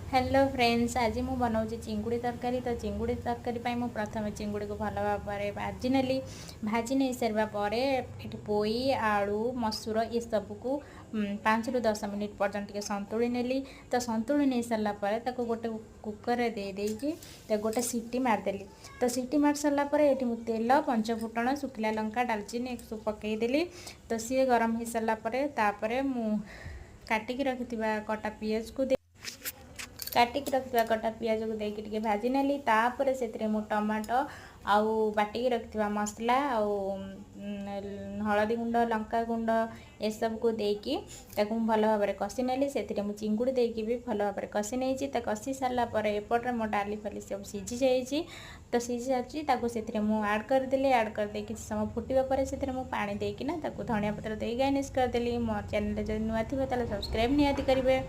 Hello friends, आज मु बनाऊँ चिंगुड़ी तरकारी। तो चिंगुड़ी तरकारी पाई प्रथम चिंगुड़ी को भल भाव भाजी नेली। भाजी नहीं सारा पर पोई आलू मसूर ये सबको 5 ରୁ 10 मिनिट पर्यंत संतुली नेली। तो संतुली नहीं सारापर गोटे कुकर दे देकी गोटे सीटी मारदेली। तो सीटी मार सारापर ये तेल पंचफुटण शुखिला लंका डालचीनी एक सब पकईदेली। तो सी गरम हो सारापर मु काटिकी रखि कटा पियाज को काटिकी रखिଥିବା कटा पियाज को देकी टिके भाजी नेली। तापर से मु टमाटो आउ बाटिकी रखिଥିବା मसला आउ हलदी गुंड लंका गुंड ये सब को देकी ताकू भल भाव में कषि नेली। से मु चिंगुड़ी देकी भी भल भाव में कषि नहीं। कषि सारापर एपटे मो डाली फाली सब सीझी जाइए। तो सीझी जाती से मु आड करदेली। आड करदे किसी समय फुटा पर से पानी देकिना धनिया पत्र दे गार्निश करदेली। मो चैनल जब नुआ थी सब्सक्राइब निहाती करेंगे।